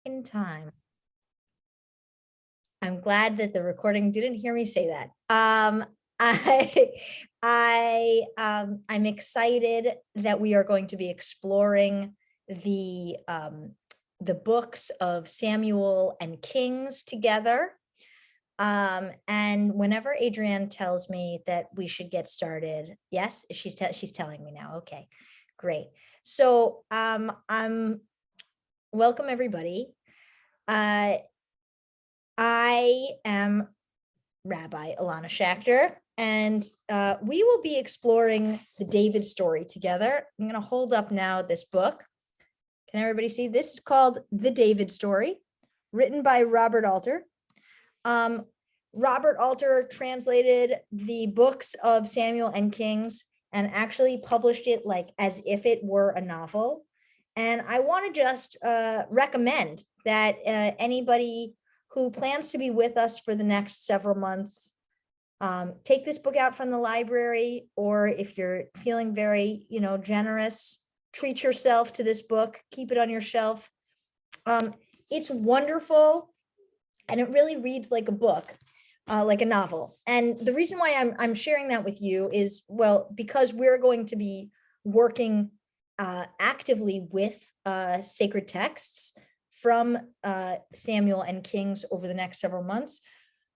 in time. I'm glad that the recording didn't hear me say that. I'm excited that we are going to be exploring the books of Samuel and Kings together. And whenever Adrienne tells me that we should get started, yes, she's telling me now. Okay, great. So I'm welcome everybody. I am Rabbi Ilana Schachter, and we will be exploring the David story together. I'm going to hold up now this book. Can everybody see? This is called The David Story, written by Robert Alter. Robert Alter translated the books of Samuel and Kings and actually published it like as if it were a novel. And I want to just recommend that anybody who plans to be with us for the next several months, take this book out from the library, or if you're feeling very, generous, treat yourself to this book, keep it on your shelf. It's wonderful, and it really reads like a book, like a novel. And the reason why I'm sharing that with you is, well, because we're going to be working actively with sacred texts from Samuel and Kings over the next several months,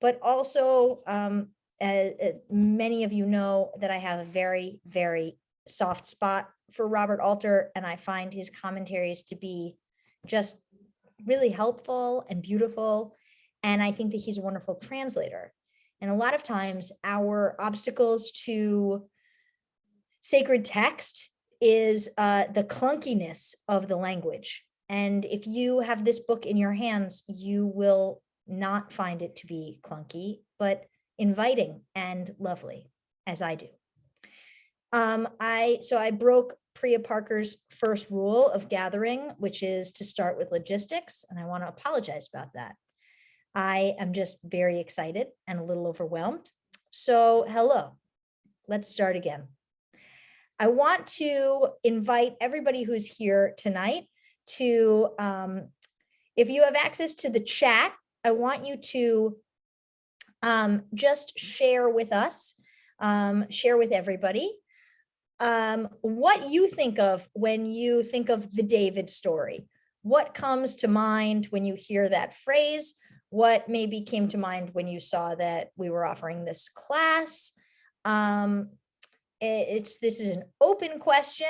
but also many of you know that I have a very, very soft spot for Robert Alter, and I find his commentaries to be just really helpful and beautiful, and I think that he's a wonderful translator. And a lot of times our obstacles to sacred text is the clunkiness of the language. And if you have this book in your hands, you will not find it to be clunky, but inviting and lovely, as I do. I broke Priya Parker's first rule of gathering, which is to start with logistics, and I want to apologize about that. I am just very excited and a little overwhelmed. So hello, let's start again. I want to invite everybody who's here tonight to, if you have access to the chat, I want you to just share with us, share with everybody, what you think of when you think of the David story. What comes to mind when you hear that phrase? What maybe came to mind when you saw that we were offering this class? This is an open question,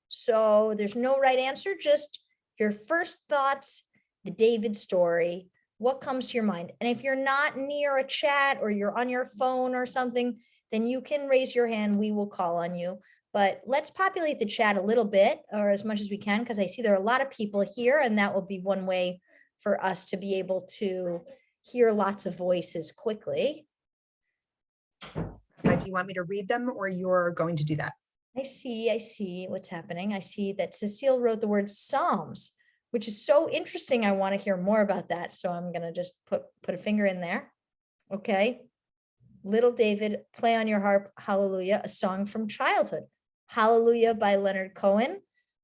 so there's no right answer, just your first thoughts, the David story, what comes to your mind. And if you're not near a chat or you're on your phone or something, then you can raise your hand, we will call on you. But let's populate the chat a little bit, or as much as we can, because I see there are a lot of people here, and that will be one way for us to be able to hear lots of voices quickly. Do you want me to read them, or you're going to do that? I see what's happening. I see that Cecile wrote the word Psalms, which is so interesting. I want to hear more about that. So I'm going to just put a finger in there. Okay. Little David, play on your harp, hallelujah, a song from childhood. Hallelujah by Leonard Cohen.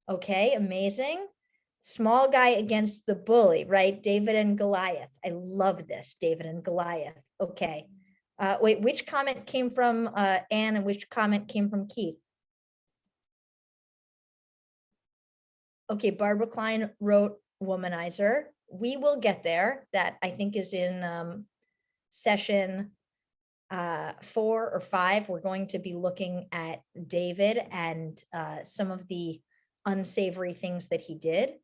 Okay, amazing. Small guy against the bully, right? David and Goliath. I love this, David and Goliath. Okay. Wait, which comment came from Anne and which comment came from Keith? Okay, Barbara Klein wrote Womanizer. We will get there. That I think is in session 4 or 5. We're going to be looking at David and some of the unsavory things that he did.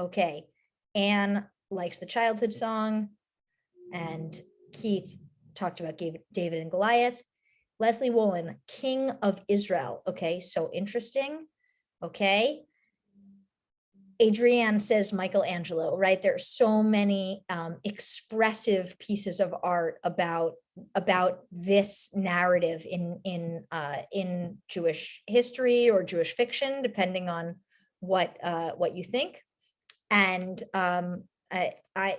Okay, Anne likes the childhood song, and Keith talked about David and Goliath. Leslie Wolin, King of Israel. Okay, so interesting. Okay. Adrienne says Michelangelo, right? There are so many expressive pieces of art about this narrative in Jewish history or Jewish fiction, depending on what you think. And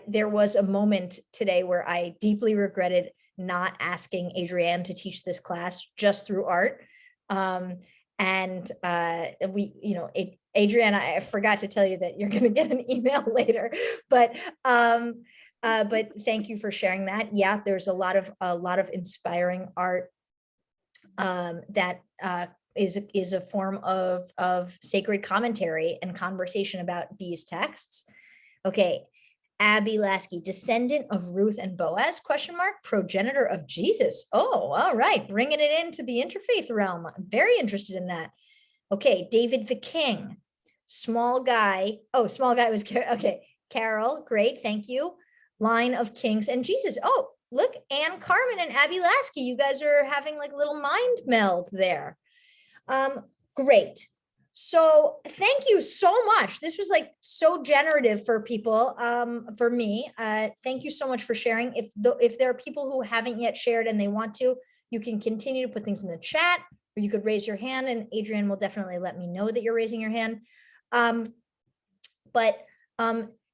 there was a moment today where I deeply regretted not asking Adrienne to teach this class just through art. And we, Adrienne, I forgot to tell you that you're going to get an email later, but thank you for sharing that. Yeah, there's a lot of inspiring art that is a form of sacred commentary and conversation about these texts. Okay, Abby Lasky, descendant of Ruth and Boaz, question mark, progenitor of Jesus. Oh, all right, bringing it into the interfaith realm. I'm very interested in that. Okay, David the King, small guy. Oh, small guy was, okay, Carol, great, thank you. Line of Kings and Jesus. Oh, look, Anne Carmen and Abby Lasky, you guys are having like a little mind meld there. Great. So thank you so much. This was like so generative for people, for me. Thank you so much for sharing. If there are people who haven't yet shared and they want to, you can continue to put things in the chat, or you could raise your hand, and Adrienne will definitely let me know that you're raising your hand.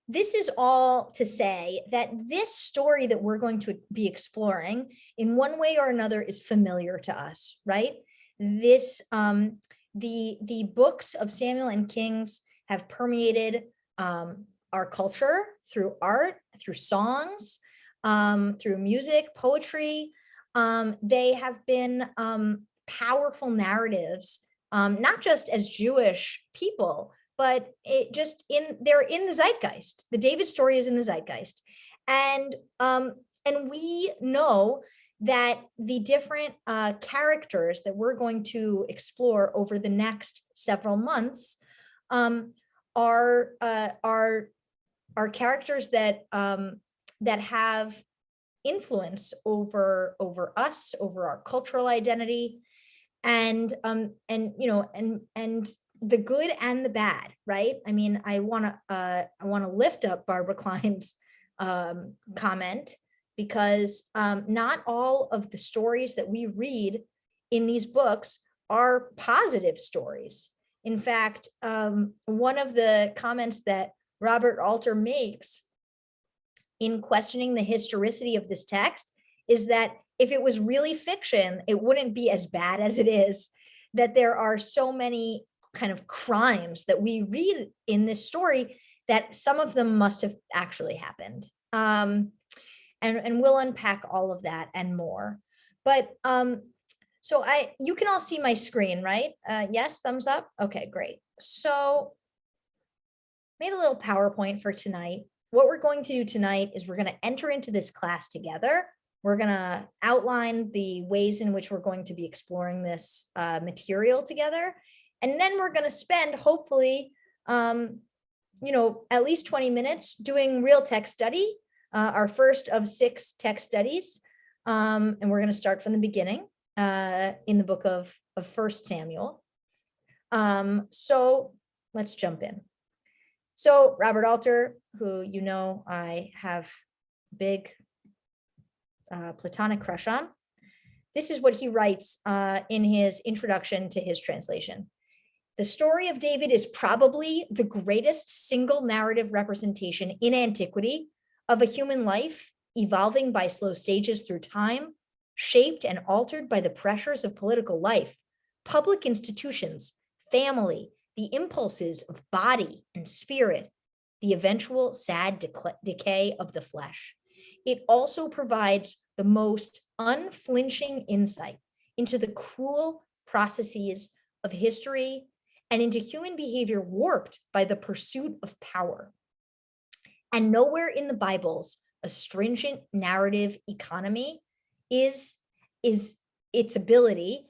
This is all to say that this story that we're going to be exploring in one way or another is familiar to us, right? This, the books of Samuel and Kings have permeated our culture through art, through songs, through music, poetry. They have been powerful narratives, not just as Jewish people, but they're in the zeitgeist. The David story is in the zeitgeist. And we know that the different characters that we're going to explore over the next several months are characters that have influence over us, over our cultural identity, and the good and the bad, right? I mean, I want to lift up Barbara Klein's comment, because not all of the stories that we read in these books are positive stories. In fact, one of the comments that Robert Alter makes in questioning the historicity of this text is that if it was really fiction, it wouldn't be as bad as it is, that there are so many kind of crimes that we read in this story that some of them must have actually happened. And we'll unpack all of that and more. But so you can all see my screen, right? Yes, thumbs up. Okay, great. So made a little PowerPoint for tonight. What we're going to do tonight is we're going to enter into this class together. We're going to outline the ways in which we're going to be exploring this material together. And then we're going to spend, hopefully, at least 20 minutes doing real text study, our first of 6 text studies. And we're going to start from the beginning in the book of 1 Samuel. So let's jump in. So Robert Alter, who I have big platonic crush on, this is what he writes in his introduction to his translation. The story of David is probably the greatest single narrative representation in antiquity of a human life evolving by slow stages through time, shaped and altered by the pressures of political life, public institutions, family, the impulses of body and spirit, the eventual sad decay of the flesh. It also provides the most unflinching insight into the cruel processes of history and into human behavior warped by the pursuit of power. And nowhere in the Bible's astringent narrative economy is its ability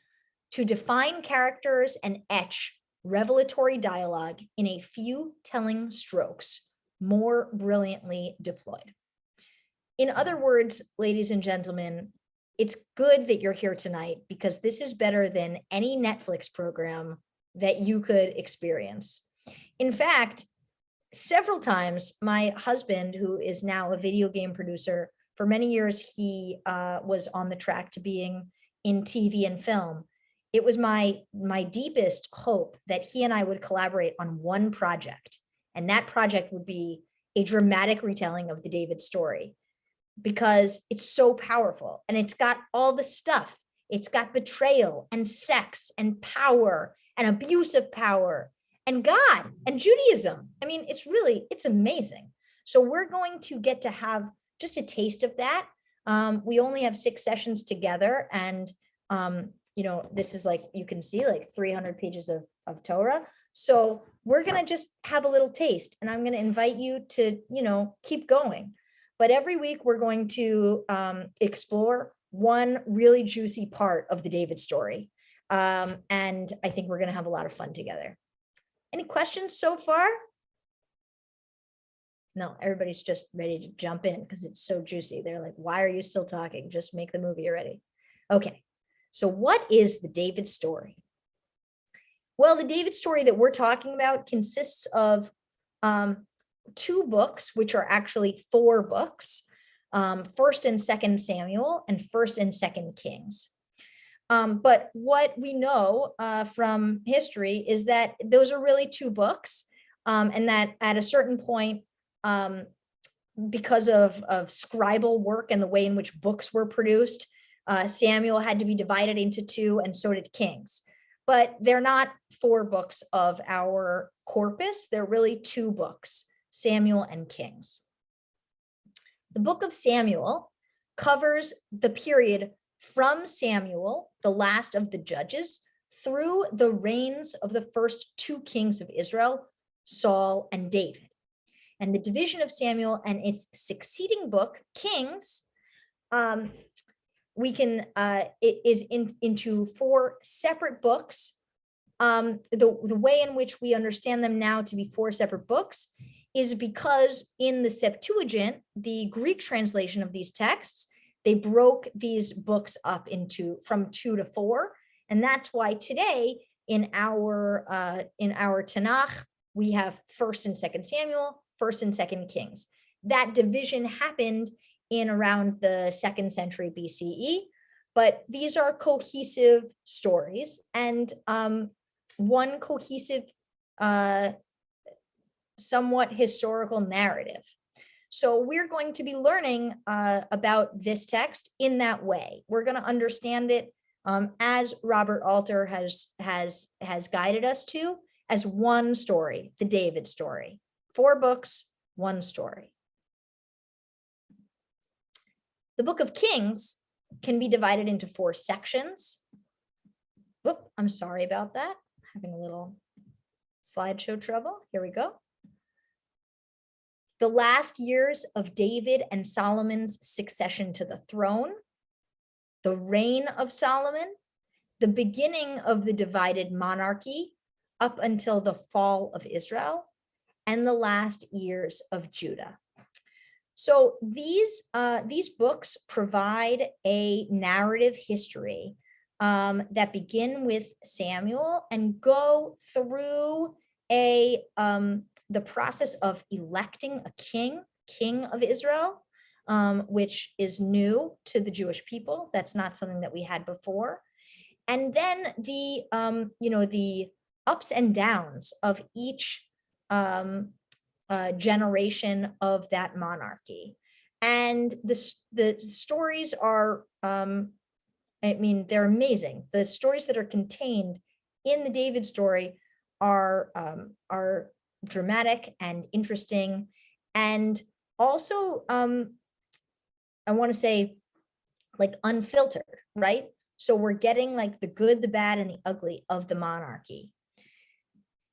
to define characters and etch revelatory dialogue in a few telling strokes more brilliantly deployed. In other words, ladies and gentlemen, it's good that you're here tonight, because this is better than any Netflix program that you could experience. In fact, several times, my husband, who is now a video game producer, for many years, he was on the track to being in TV and film. It was my deepest hope that he and I would collaborate on one project, and that project would be a dramatic retelling of the David story, because it's so powerful and it's got all the stuff. It's got betrayal and sex and power and abuse of power and God and Judaism. I mean, it's amazing. So we're going to get to have just a taste of that. We only have 6 sessions together, and this is, like, you can see, like 300 pages of Torah. So we're going to just have a little taste, and I'm going to invite you to, keep going. But every week we're going to explore one really juicy part of the David story. And I think we're going to have a lot of fun together. Any questions so far? No, everybody's just ready to jump in because it's so juicy. They're like, why are you still talking? Just make the movie already. Okay, so what is the David story? Well, the David story that we're talking about consists of 2 books, which are actually 4 books, 1st and 2nd Samuel and 1st and 2nd Kings. But what we know from history is that those are really 2 books, and that at a certain point, because of scribal work and the way in which books were produced, Samuel had to be divided into 2, and so did Kings. But they're not 4 books of our corpus. They're really 2 books, Samuel and Kings. The book of Samuel covers the period from Samuel, the last of the judges, through the reigns of the first 2 kings of Israel, Saul and David. And the division of Samuel and its succeeding book, Kings, it is into 4 separate books. The way in which we understand them now to be 4 separate books is because in the Septuagint, the Greek translation of these texts, they broke these books up from 2 to 4. And that's why today in our Tanakh, we have 1st and 2nd Samuel, 1st and 2nd Kings. That division happened in around the 2nd century BCE, but these are cohesive stories, and one cohesive, somewhat historical narrative. So we're going to be learning about this text in that way. We're going to understand it as Robert Alter has guided us to, as one story, the David story. 4 books, 1 story. The book of Kings can be divided into 4 sections. Whoop, I'm sorry about that. Having a little slideshow trouble. Here we go. The last years of David and Solomon's succession to the throne, the reign of Solomon, the beginning of the divided monarchy up until the fall of Israel, and the last years of Judah. So these books provide a narrative history that begin with Samuel and go through the process of electing a king of Israel, which is new to the Jewish people. That's not something that we had before. And then the ups and downs of each generation of that monarchy. And the stories are, they're amazing. The stories that are contained in the David story are dramatic and interesting, and also, I want to say, like, unfiltered, right? So we're getting like the good, the bad, and the ugly of the monarchy.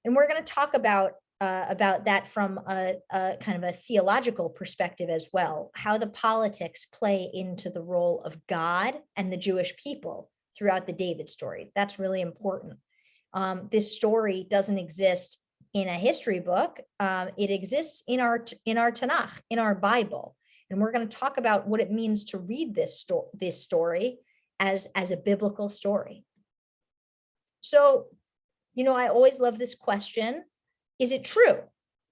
And we're going to talk about that from a kind of a theological perspective as well, how the politics play into the role of God and the Jewish people throughout the David story. That's really important. This story doesn't exist in a history book. It exists in our Tanakh, in our Bible. And we're going to talk about what it means to read this story as a biblical story. So, I always love this question. Is it true?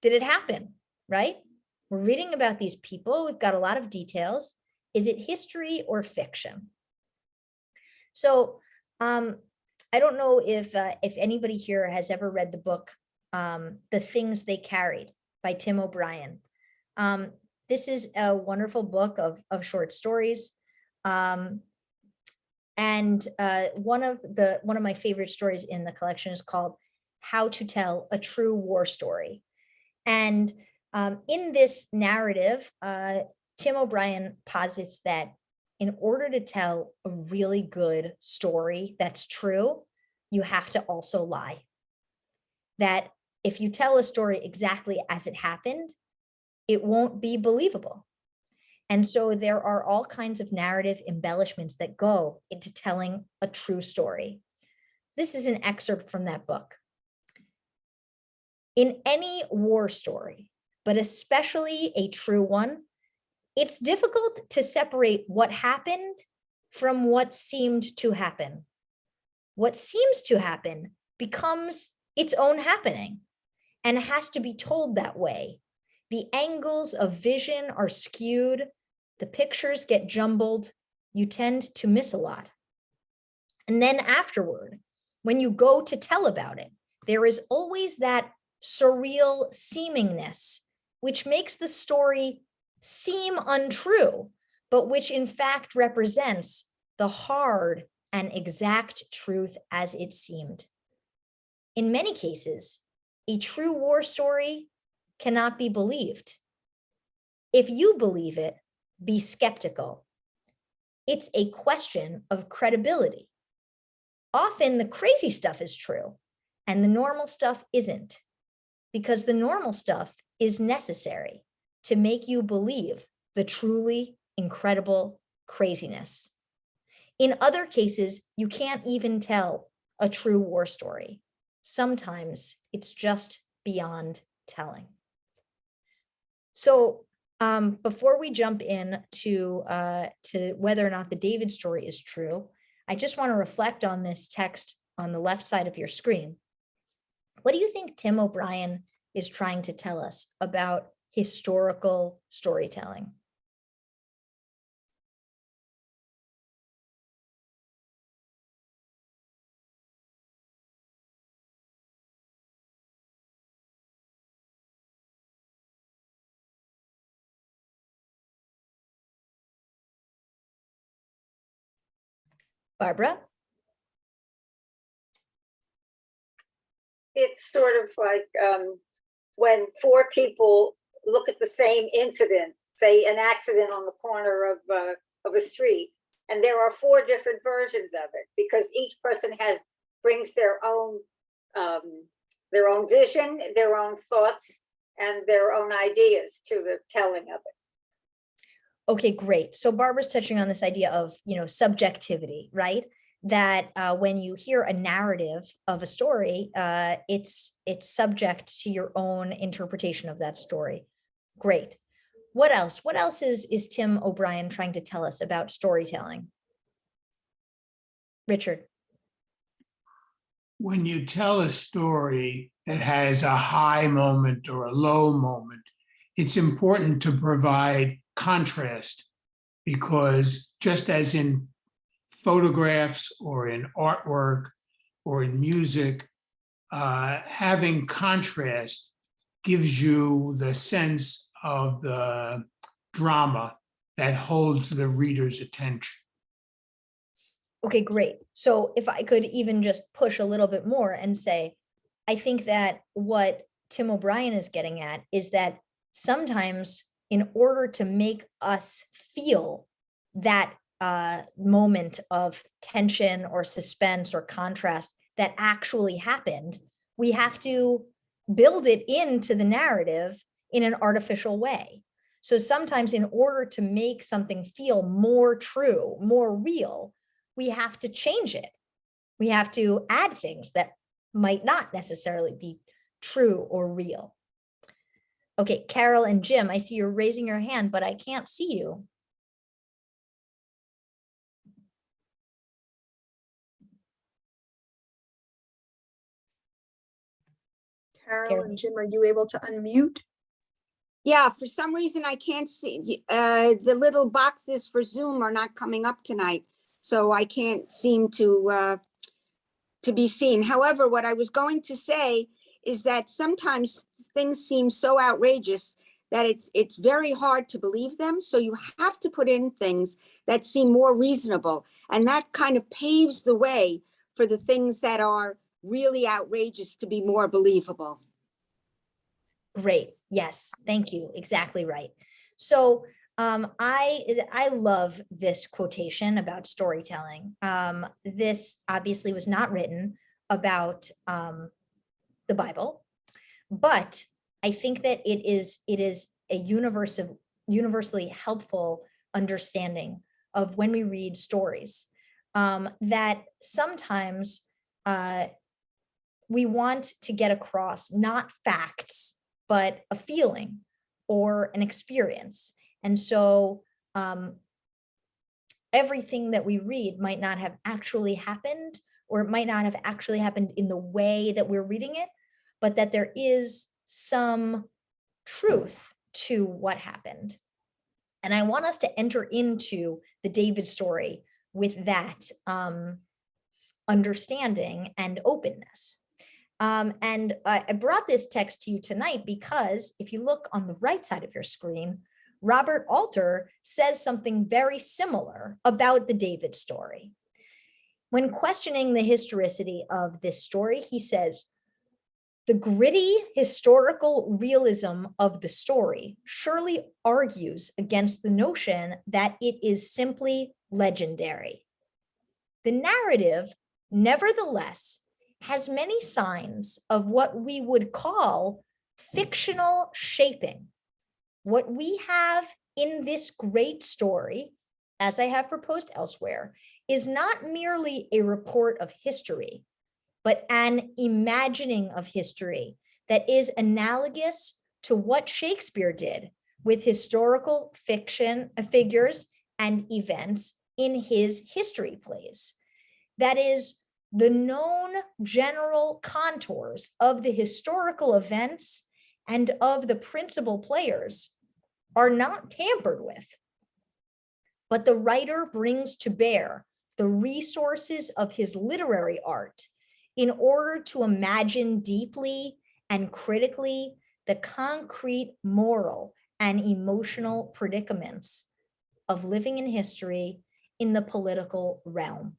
Did it happen? Right? We're reading about these people. We've got a lot of details. Is it history or fiction? So I don't know if anybody here has ever read the book, The Things They Carried by Tim O'Brien. This is a wonderful book of short stories. And one of my favorite stories in the collection is called how to tell a true war story. And in this narrative, Tim O'Brien posits that in order to tell a really good story that's true, you have to also lie. That if you tell a story exactly as it happened, it won't be believable. And so there are all kinds of narrative embellishments that go into telling a true story. This is an excerpt from that book. In any war story, but especially a true one, it's difficult to separate what happened from what seemed to happen. What seems to happen becomes its own happening and has to be told that way. The angles of vision are skewed, the pictures get jumbled, you tend to miss a lot. And then afterward, when you go to tell about it, there is always that surreal seemingness, which makes the story seem untrue, but which in fact represents the hard and exact truth as it seemed. In many cases, a true war story cannot be believed. If you believe it, be skeptical. It's a question of credibility. Often the crazy stuff is true and the normal stuff isn't, because the normal stuff is necessary to make you believe the truly incredible craziness. In other cases, you can't even tell a true war story. Sometimes it's just beyond telling. So before we jump in to whether or not the David story is true, I just want to reflect on this text on the left side of your screen. What do you think Tim O'Brien is trying to tell us about historical storytelling? Barbara? It's sort of like when four people look at the same incident, say an accident on the corner of a street, and there are four different versions of it because each person brings their own vision, their own thoughts, and their own ideas to the telling of it. Okay, great. So Barbara's touching on this idea of, subjectivity, right? That when you hear a narrative of a story, it's subject to your own interpretation of that story. Great. What else? What else is Tim O'Brien trying to tell us about storytelling? Richard. When you tell a story that has a high moment or a low moment, it's important to provide contrast, because just as in photographs or in artwork or in music, having contrast gives you the sense of the drama that holds the reader's attention. Okay, great. So if I could even just push a little bit more and say, I think that what Tim O'Brien is getting at is that sometimes in order to make us feel that moment of tension or suspense or contrast that actually happened, we have to build it into the narrative in an artificial way. So sometimes in order to make something feel more true, more real, we have to change it. We have to add things that might not necessarily be true or real. Okay, Carol and Jim, I see you're raising your hand, but I can't see you. Carol and Jim, are you able to unmute? Yeah, for some reason I can't see, the little boxes for Zoom are not coming up tonight, so I can't seem to be seen. However, what I was going to say is that sometimes things seem so outrageous that it's very hard to believe them. So you have to put in things that seem more reasonable, and that kind of paves the way for the things that are really outrageous to be more believable. Great. Yes. Thank you. Exactly right. So I love this quotation about storytelling. This obviously was not written about the Bible, but I think that it is a universally helpful understanding of when we read stories, that sometimes we want to get across not facts, but a feeling or an experience. And so everything that we read might not have actually happened, or it might not have actually happened in the way that we're reading it, but that there is some truth to what happened. And I want us to enter into the David story with that understanding and openness. And I brought this text to you tonight because if you look on the right side of your screen, Robert Alter says something very similar about the David story. When questioning the historicity of this story, he says, the gritty historical realism of the story surely argues against the notion that it is simply legendary. The narrative, nevertheless, has many signs of what we would call fictional shaping. What we have in this great story, as I have proposed elsewhere, is not merely a report of history, but an imagining of history that is analogous to what Shakespeare did with historical fiction figures and events in his history plays. That is, the known general contours of the historical events and of the principal players are not tampered with, but the writer brings to bear the resources of his literary art in order to imagine deeply and critically the concrete moral and emotional predicaments of living in history in the political realm.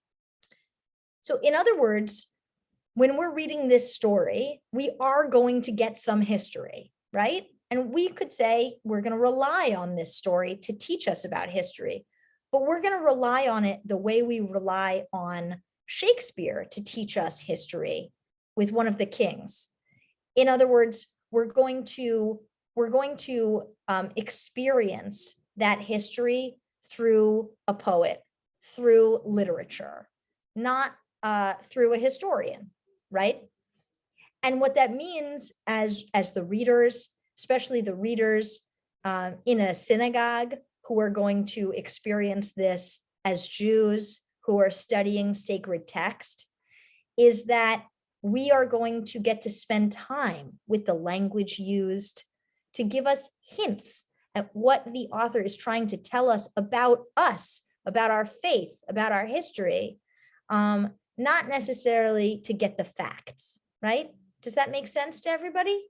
So in other words, when we're reading this story, we are going to get some history, right? And we could say we're going to rely on this story to teach us about history, but we're going to rely on it the way we rely on Shakespeare to teach us history with one of the kings. In other words, we're going to experience that history through a poet, through literature, not through a historian, right? And what that means as the readers, especially the readers in a synagogue who are going to experience this as Jews who are studying sacred text, is that we are going to get to spend time with the language used to give us hints at what the author is trying to tell us, about our faith, about our history, not necessarily to get the facts, right? Does that make sense to everybody?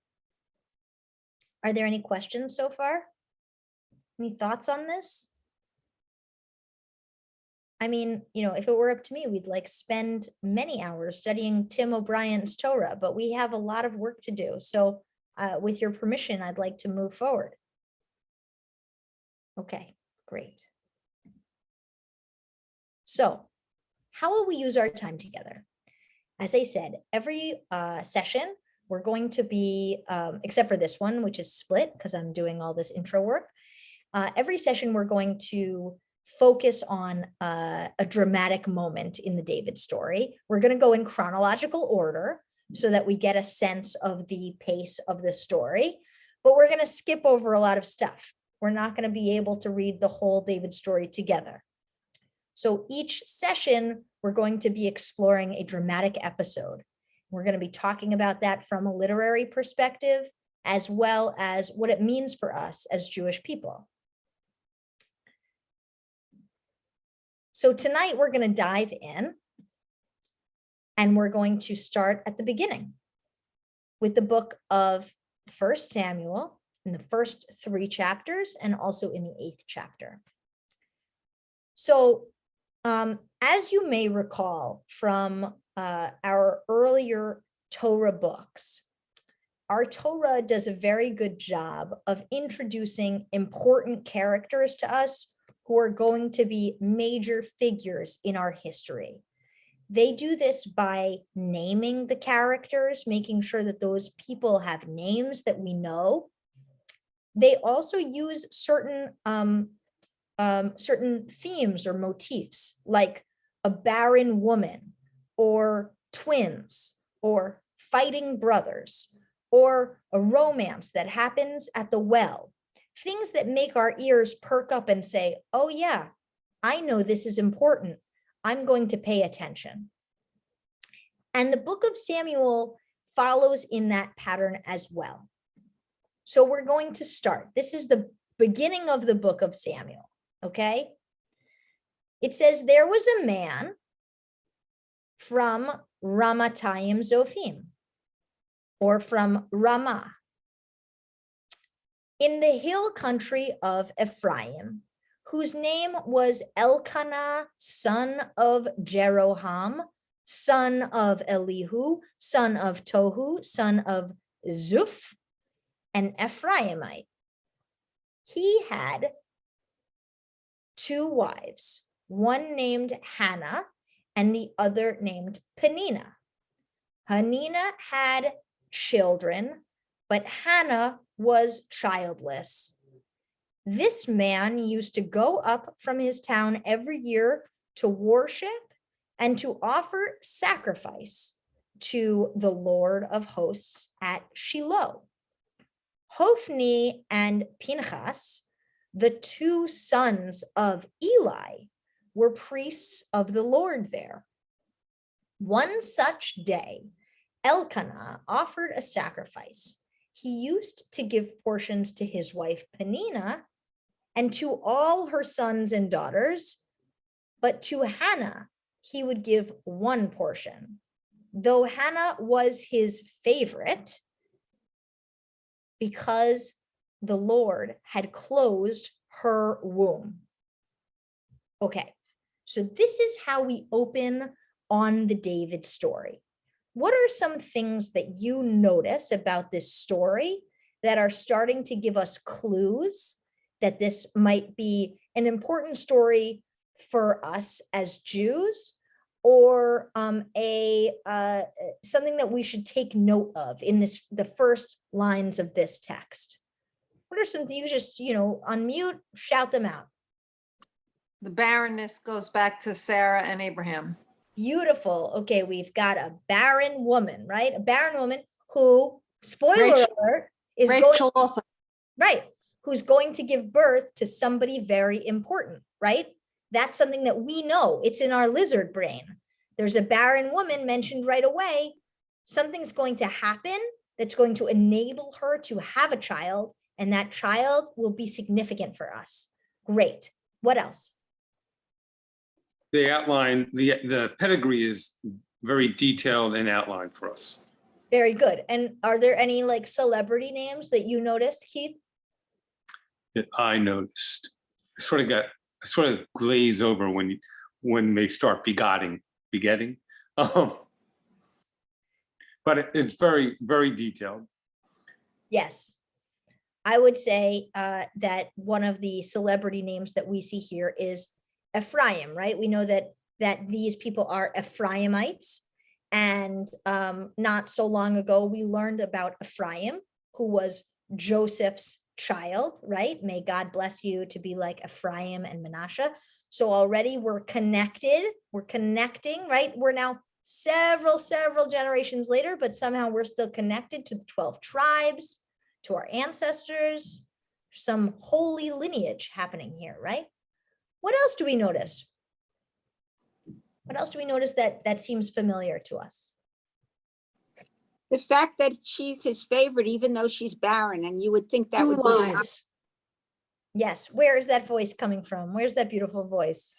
Are there any questions so far? Any thoughts on this? I mean, if it were up to me, we'd spend many hours studying Tim O'Brien's Torah, but we have a lot of work to do. So with your permission, I'd like to move forward. Okay, great. So how will we use our time together? As I said, every session, we're going to be, except for this one, which is split because I'm doing all this intro work. Every session, we're going to focus on a dramatic moment in the David story. We're going to go in chronological order so that we get a sense of the pace of the story, but we're going to skip over a lot of stuff. We're not going to be able to read the whole David story together. So each session, we're going to be exploring a dramatic episode. We're going to be talking about that from a literary perspective, as well as what it means for us as Jewish people. So tonight we're going to dive in, and we're going to start at the beginning with the book of 1 Samuel in the first 3 chapters and also in the 8th chapter. So as you may recall from our earlier Torah books, our Torah does a very good job of introducing important characters to us who are going to be major figures in our history. They do this by naming the characters, making sure that those people have names that we know. They also use certain themes or motifs, like a barren woman, or twins, or fighting brothers, or a romance that happens at the well. Things that make our ears perk up and say, oh yeah, I know this is important. I'm going to pay attention. And the book of Samuel follows in that pattern as well. So we're going to start. This is the beginning of the book of Samuel, okay? It says, there was a man from Ramatayim Zophim, or from Ramah, in the hill country of Ephraim, whose name was Elkanah, son of Jeroham, son of Elihu, son of Tohu, son of Zuph, an Ephraimite. He had 2 wives, one named Hannah and the other named Peninnah. Peninnah had children, but Hannah was childless. This man used to go up from his town every year to worship and to offer sacrifice to the Lord of hosts at Shiloh. Hophni and Pinchas, the 2 sons of Eli, were priests of the Lord there. One such day, Elkanah offered a sacrifice. He used to give portions to his wife Peninnah and to all her sons and daughters, but to Hannah he would give 1 portion, though Hannah was his favorite, because the Lord had closed her womb. Okay, so this is how we open on the David story. What are some things that you notice about this story that are starting to give us clues that this might be an important story for us as Jews, or something that we should take note of in the first lines of this text? What are some, you just, unmute, shout them out. The barrenness goes back to Sarah and Abraham. Beautiful. Okay, we've got a barren woman, right? A barren woman who, spoiler alert, is Rachel also. right, who's going to give birth to somebody very important, right? That's something that we know. It's in our lizard brain. There's a barren woman mentioned right away. Something's going to happen that's going to enable her to have a child, and that child will be significant for us. Great. What else? They outline, the pedigree is very detailed and outlined for us. Very good. And are there any celebrity names that you noticed, Keith? That I noticed. I sort of glaze over when they start begetting. But it's very, very detailed. Yes. I would say that one of the celebrity names that we see here is Ephraim, right? We know that these people are Ephraimites. And not so long ago, we learned about Ephraim, who was Joseph's child, right? May God bless you to be like Ephraim and Manasseh. So already we're connected, we're connecting, right? We're now several generations later, but somehow we're still connected to the 12 tribes, to our ancestors, some holy lineage happening here, right? What else do we notice? What else do we notice that seems familiar to us? The fact that she's his favorite, even though she's barren, and you would think that Two would be the wives. Yes, where is that voice coming from? Where's that beautiful voice?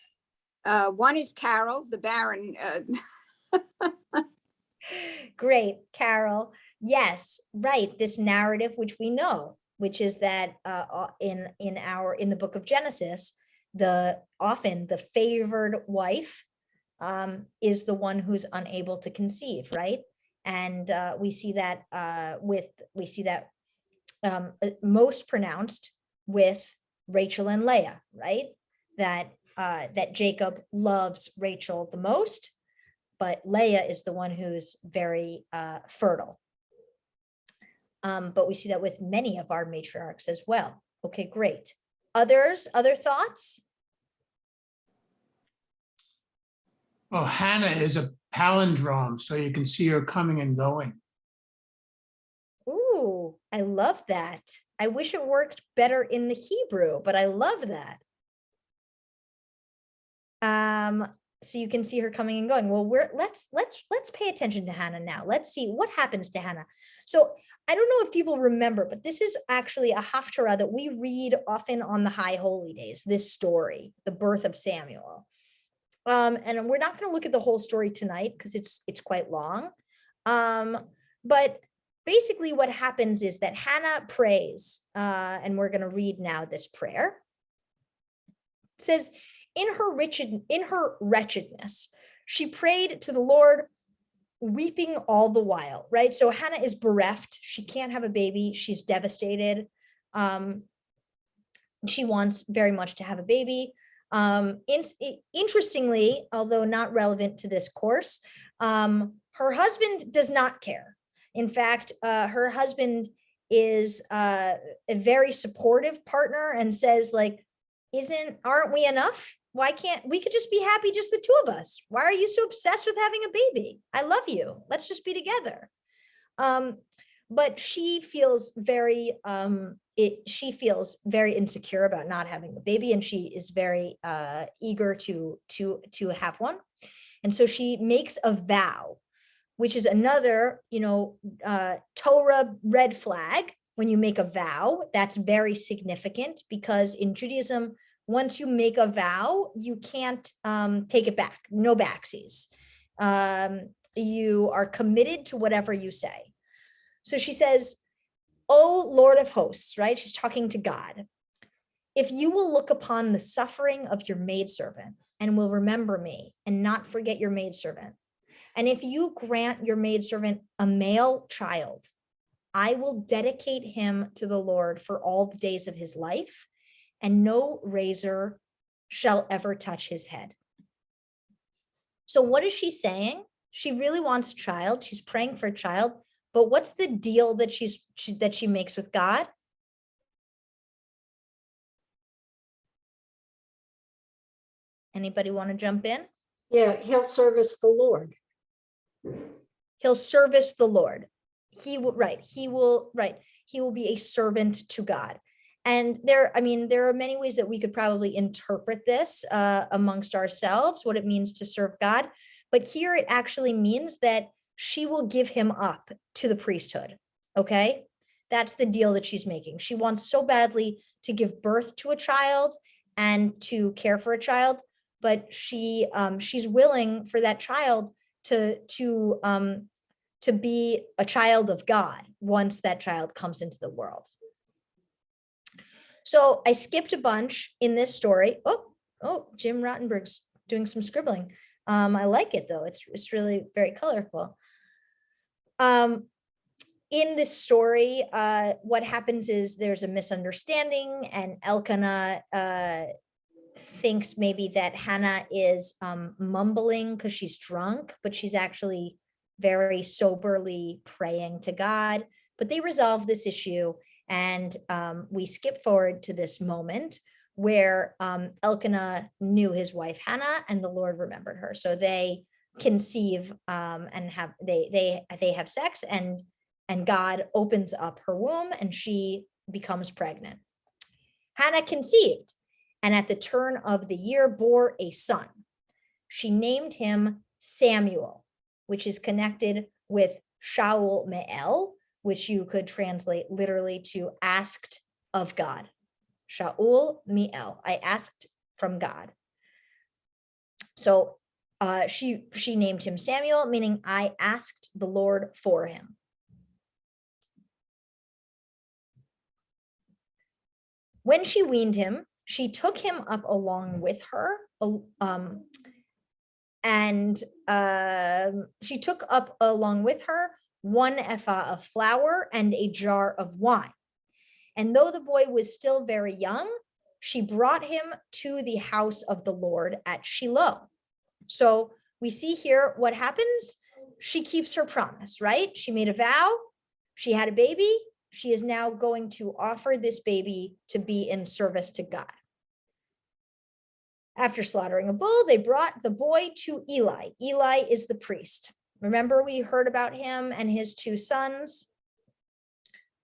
one is Carol, the barren. Great, Carol. Yes, right. This narrative, which we know, which is that in the book of Genesis, often the favored wife is the one who's unable to conceive, right? And we see that most pronounced with Rachel and Leah, right? That Jacob loves Rachel the most, but Leah is the one who's very fertile. But we see that with many of our matriarchs as well. Okay, great. Other thoughts? Well, Hannah is a palindrome, so you can see her coming and going. Ooh, I love that. I wish it worked better in the Hebrew, but I love that. So you can see her coming and going. Well, let's pay attention to Hannah now. Let's see what happens to Hannah. So I don't know if people remember, but this is actually a haftarah that we read often on the high holy days, this story, the birth of Samuel. And we're not going to look at the whole story tonight because it's quite long. But basically what happens is that Hannah prays, and we're going to read now this prayer. It says, in her wretchedness, she prayed to the Lord, weeping all the while, right? So Hannah is bereft. She can't have a baby. She's devastated. She wants very much to have a baby. Interestingly, although not relevant to this course, her husband does not care. In fact, her husband is a very supportive partner and says, like, aren't we enough? Why can't we could just be happy, just the two of us? Why are you so obsessed with having a baby? I love you. Let's just be together. But she feels very insecure about not having a baby, and she is very eager to have one. And so she makes a vow, which is another, Torah red flag. When you make a vow, that's very significant, because in Judaism, once you make a vow, you can't take it back. No backsies. You are committed to whatever you say. So she says, "O Lord of hosts," right? She's talking to God. "If you will look upon the suffering of your maidservant and will remember me and not forget your maidservant, and if you grant your maidservant a male child, I will dedicate him to the Lord for all the days of his life, and no razor shall ever touch his head." So what is she saying? She really wants a child. She's praying for a child. But what's the deal that she makes with God? Anybody want to jump in? Yeah, he'll service the Lord. He'll service the Lord. He will be a servant to God. And there are many ways that we could probably interpret this amongst ourselves, what it means to serve God. But here it actually means that she will give him up to the priesthood. Okay, that's the deal that she's making. She wants so badly to give birth to a child and to care for a child, but she's willing for that child to be a child of God once that child comes into the world. So I skipped a bunch in this story. Oh, Jim Rottenberg's doing some scribbling. I like it though. It's really very colorful. In this story, what happens is there's a misunderstanding, and Elkanah thinks maybe that Hannah is mumbling because she's drunk, but she's actually very soberly praying to God. But they resolve this issue, and we skip forward to this moment where Elkanah knew his wife Hannah, and the Lord remembered her. So they conceive and have they have sex, and God opens up her womb and she becomes pregnant. Hannah conceived, and at the turn of the year bore a son. She named him Samuel, which is connected with Shaul Me'el, which you could translate literally to asked of God. Shaul Me'el, I asked from God. So she named him Samuel, meaning I asked the Lord for him. When she weaned him, she took him up along with her, And she took up along with her 1 ephah of flour and a jar of wine. And though the boy was still very young, she brought him to the house of the Lord at Shiloh. So we see here what happens. She keeps her promise, right? She made a vow. She had a baby. She is now going to offer this baby to be in service to God. After slaughtering a bull, they brought the boy to Eli. Eli is the priest. Remember, we heard about him and his 2 sons.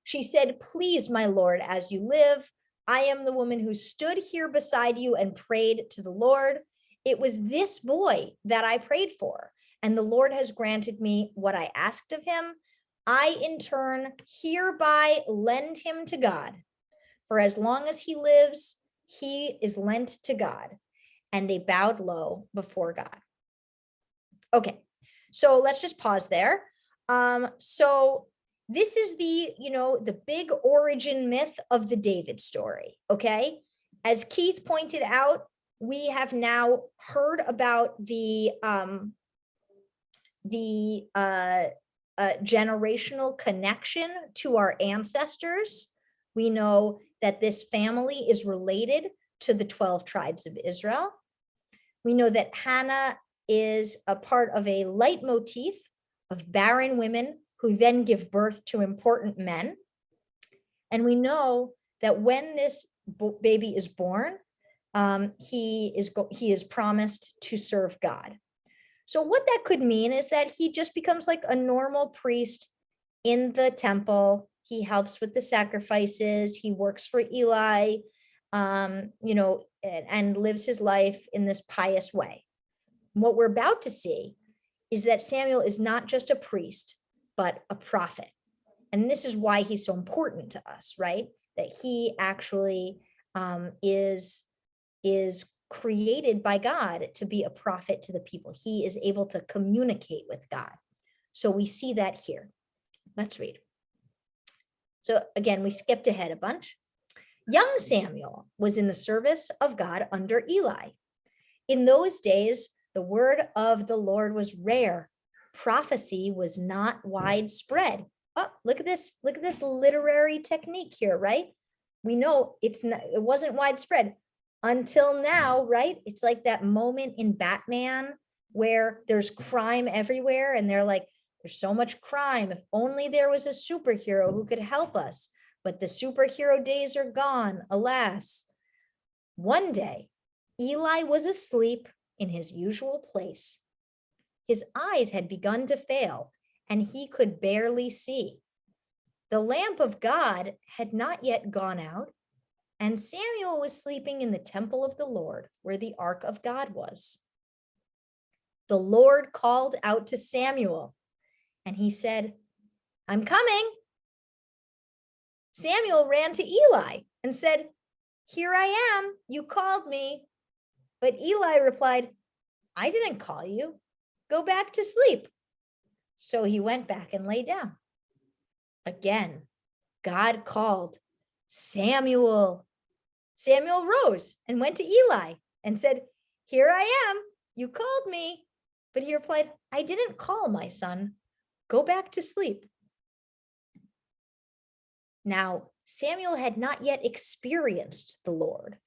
She said, "Please, my Lord, as you live, I am the woman who stood here beside you and prayed to the Lord. It was this boy that I prayed for, and the Lord has granted me what I asked of him. I, in turn, hereby lend him to God. For as long as he lives, he is lent to God." And they bowed low before God. Okay, so let's just pause there. So this is the big origin myth of the David story, okay? As Keith pointed out, we have now heard about the generational connection to our ancestors. We know that this family is related to the 12 tribes of Israel. We know that Hannah is a part of a leitmotif of barren women who then give birth to important men. And we know that when this baby is born, he is promised to serve God. So what that could mean is that he just becomes like a normal priest in the temple. He helps with the sacrifices. He works for Eli, and lives his life in this pious way. What we're about to see is that Samuel is not just a priest, but a prophet. And this is why he's so important to us, right? That he actually is created by God to be a prophet to the people. He is able to communicate with God. So we see that here. Let's read. So again, we skipped ahead a bunch. Young Samuel was in the service of God under Eli. In those days, the word of the Lord was rare. Prophecy was not widespread. Oh, look at this literary technique here, right? We know it wasn't widespread until now, right? It's like that moment in Batman where there's crime everywhere and they're like, there's so much crime. If only there was a superhero who could help us. But the superhero days are gone, alas. One day, Eli was asleep in his usual place. His eyes had begun to fail, and he could barely see. The lamp of God had not yet gone out, and Samuel was sleeping in the temple of the Lord, where the ark of God was. The Lord called out to Samuel, and he said, "I'm coming." Samuel ran to Eli and said, "Here I am, you called me." But Eli replied, "I didn't call you. Go back to sleep." So he went back and lay down. Again, God called, "Samuel." Samuel rose and went to Eli and said, "Here I am, you called me." But he replied, "I didn't call, my son. Go back to sleep." Now, Samuel had not yet experienced the Lord.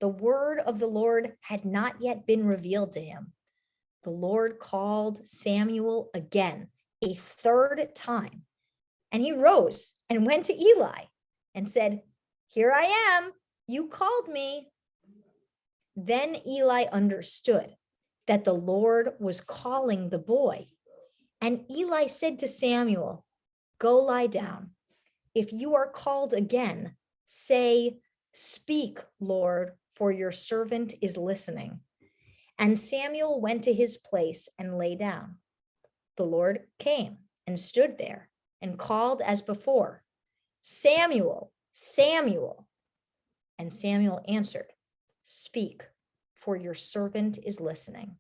The word of the Lord had not yet been revealed to him. The Lord called Samuel again, a 3rd time. And he rose and went to Eli and said, "Here I am, you called me." Then Eli understood that the Lord was calling the boy. And Eli said to Samuel, "Go lie down. If you are called again, say, 'Speak, Lord, for your servant is listening.'" And Samuel went to his place and lay down. The Lord came and stood there and called as before, "Samuel, Samuel." And Samuel answered, "Speak, for your servant is listening."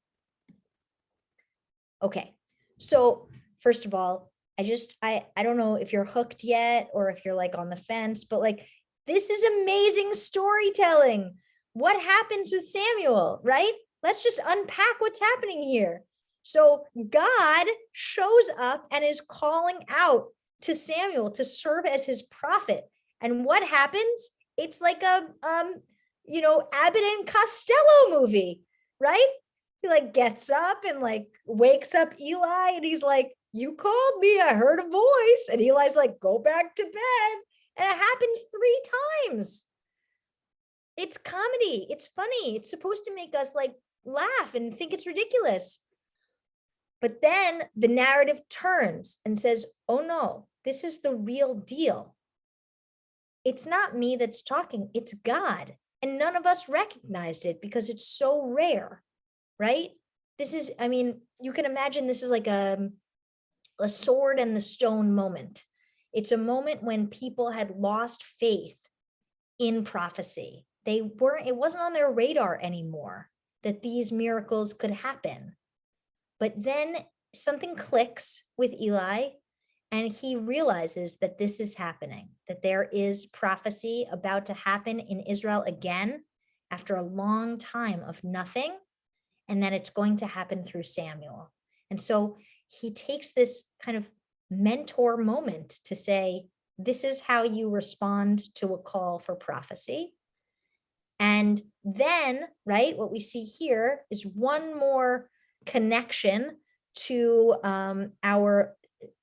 Okay, so first of all, I don't know if you're hooked yet or if you're like on the fence, but like, this is amazing storytelling. What happens with Samuel, right? Let's just unpack what's happening here. So God shows up and is calling out to Samuel to serve as his prophet. And what happens? It's like a Abbott and Costello movie, right? He like gets up and like wakes up Eli and he's like, you called me, I heard a voice. And Eli's like, go back to bed. And it happens 3 times. It's comedy. It's funny. It's supposed to make us like laugh and think it's ridiculous. But then the narrative turns and says, oh no, this is the real deal. It's not me that's talking, it's God. And none of us recognized it because it's so rare, right? This is, I mean, you can imagine this is like a sword and the stone moment. It's a moment when people had lost faith in prophecy. It wasn't on their radar anymore that these miracles could happen. But then something clicks with Eli and he realizes that this is happening, that there is prophecy about to happen in Israel again after a long time of nothing, and that it's going to happen through Samuel. And so he takes this kind of mentor moment to say, this is how you respond to a call for prophecy. And then, right, what we see here is one more connection to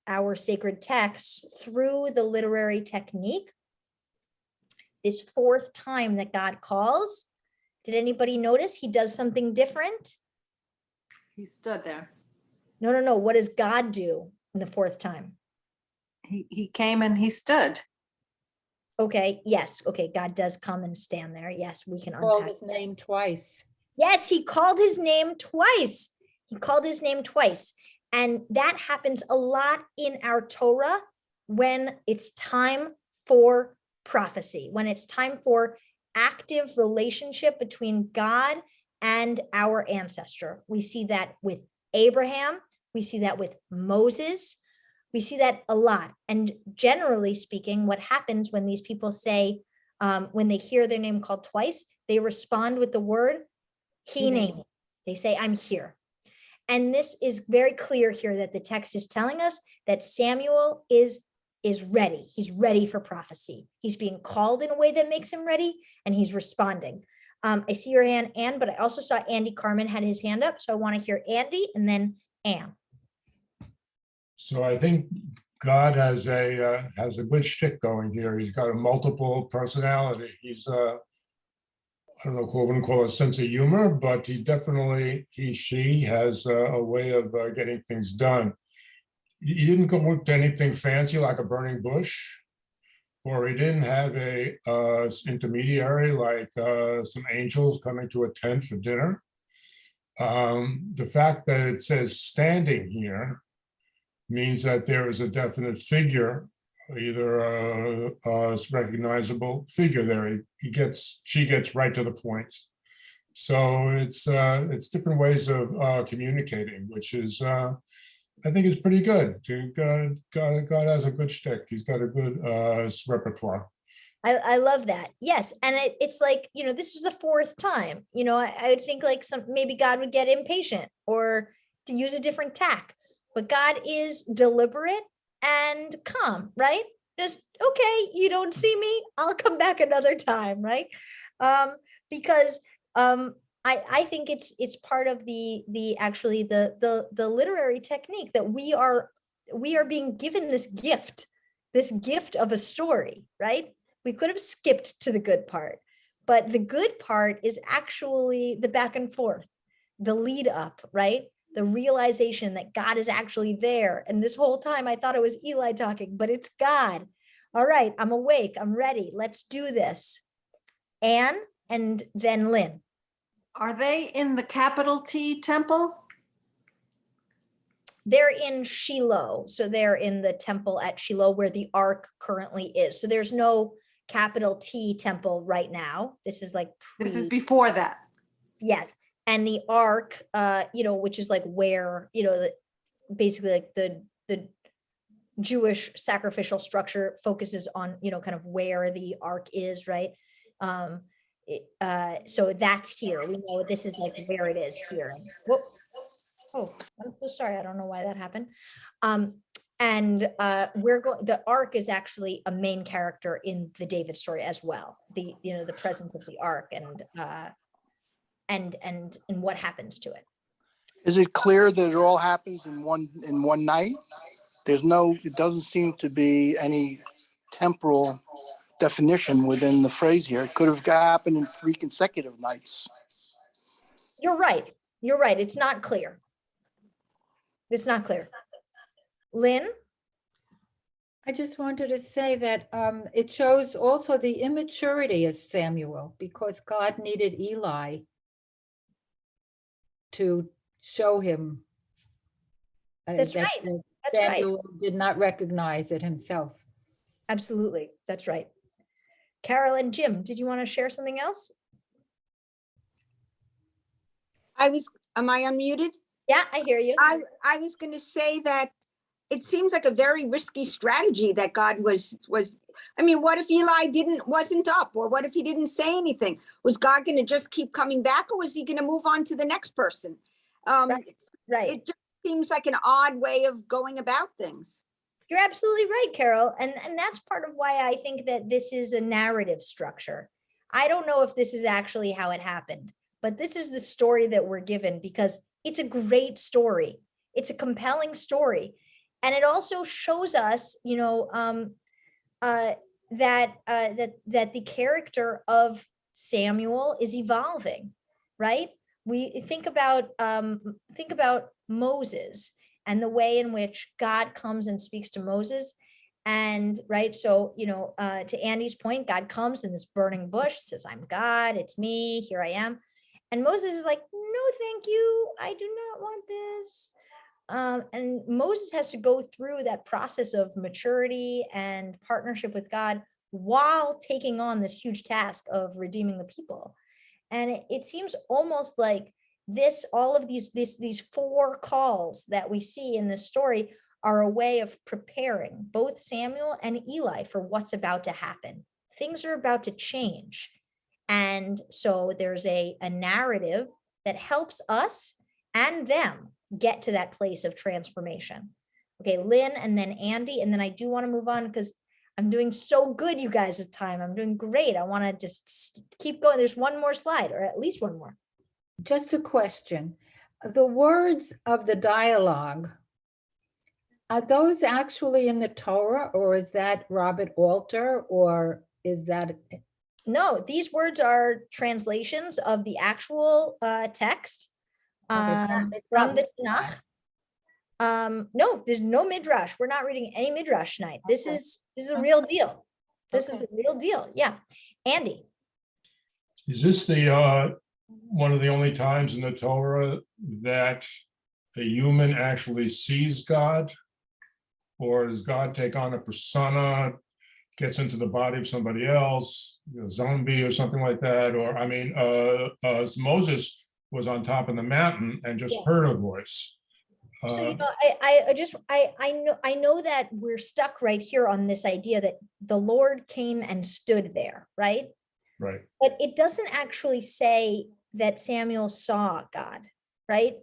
our sacred texts through the literary technique. This 4th time that God calls, did anybody notice he does something different? He stood there. No. What does God do in the 4th time? He came and he stood. Okay, yes. Okay, God does come and stand there. Yes, we can Called unpack. his name twice. Yes, he called his name twice. He called his name twice. And that happens a lot in our Torah when it's time for prophecy, when it's time for active relationship between God and our ancestor. We see that with Abraham. We see that with Moses. We see that a lot. And generally speaking, what happens when these people say, when they hear their name called twice, they respond with the word Hineni. They say, I'm here. And this is very clear here that the text is telling us that Samuel is ready. He's ready for prophecy. He's being called in a way that makes him ready, and he's responding. I see your hand, Ann, but I also saw Andy Carmen had his hand up. So I want to hear Andy and then Ann. So I think God has a good shtick going here. He's got a multiple personality. He's I don't know if I wouldn't call it a sense of humor, but she has a way of getting things done. He didn't go with anything fancy like a burning bush, or he didn't have a intermediary like some angels coming to a tent for dinner. The fact that it says standing here means that there is a definite figure, either a recognizable figure there. She gets right to the point. So it's different ways of communicating, which is I think is pretty good. God has a good shtick. He's got a good repertoire. I love that. Yes. And it's like, this is the 4th time, I would think like maybe God would get impatient or to use a different tack, but God is deliberate and calm, right? Just, okay, you don't see me, I'll come back another time, right? Because I think it's part of the literary technique that we are being given this gift of a story, right? We could have skipped to the good part, but the good part is actually the back and forth, the lead up, right? The realization that God is actually there. And this whole time I thought it was Eli talking, but it's God. All right, I'm awake, I'm ready, let's do this. Anne and then Lynn. Are they in the capital T temple? They're in Shiloh. So they're in the temple at Shiloh where the ark currently is. So there's no capital T temple right now. This is like This is before that. Yes. And the ark, which is like where, basically like the Jewish sacrificial structure focuses on, kind of where the ark is, right? So that's here. We know this is like where it is here. Whoop. Oh, I'm so sorry. I don't know why that happened. And we're going, the ark is actually a main character in the David story as well. The presence of the ark and what happens to it. Is it clear that it all happens in one night? It doesn't seem to be any temporal definition within the phrase here. It could have happened in 3 consecutive nights. You're right. You're right. It's not clear. It's not clear. Lynn? I just wanted to say that it shows also the immaturity of Samuel, because God needed Eli to show him. That's that right. That's right. Samuel did not recognize it himself. Absolutely. That's right. Carol and Jim, did you want to share something else? Am I unmuted? Yeah, I hear you. I was going to say that it seems like a very risky strategy that God was, I mean, what if Eli wasn't up, or what if he didn't say anything? Was God going to just keep coming back, or was he going to move on to the next person? Right. It just seems like an odd way of going about things. You're absolutely right, Carol. And that's part of why I think that this is a narrative structure. I don't know if this is actually how it happened, but this is the story that we're given because it's a great story. It's a compelling story. And it also shows us, that the character of Samuel is evolving, right? We think about Moses and the way in which God comes and speaks to Moses. And right, so, to Andy's point, God comes in this burning bush, says, I'm God, it's me, here I am. And Moses is like, no, thank you, I do not want this. And Moses has to go through that process of maturity and partnership with God while taking on this huge task of redeeming the people. And it seems almost like all of these 4 calls that we see in this story are a way of preparing both Samuel and Eli for what's about to happen. Things are about to change. And so there's a narrative that helps us and them get to that place of transformation. Okay, Lynn and then Andy, and then I do want to move on because I'm doing so good, you guys, with time. I'm doing great. I want to just keep going. There's one more slide, or at least one more. Just a question. The words of the dialogue, are those actually in the Torah, or is that Robert Alter, or is that? No, these words are translations of the actual text from the Tanakh. No, there's no midrash. We're not reading any midrash tonight. This is a real deal. This is the real deal. Yeah. Andy. Is this the one of the only times in the Torah that a human actually sees God? Or does God take on a persona, gets into the body of somebody else, a zombie or something like that? Or, I mean, Moses was on top of the mountain and just heard a voice. So, I know that we're stuck right here on this idea that the Lord came and stood there, right? Right. But it doesn't actually say that Samuel saw God, right?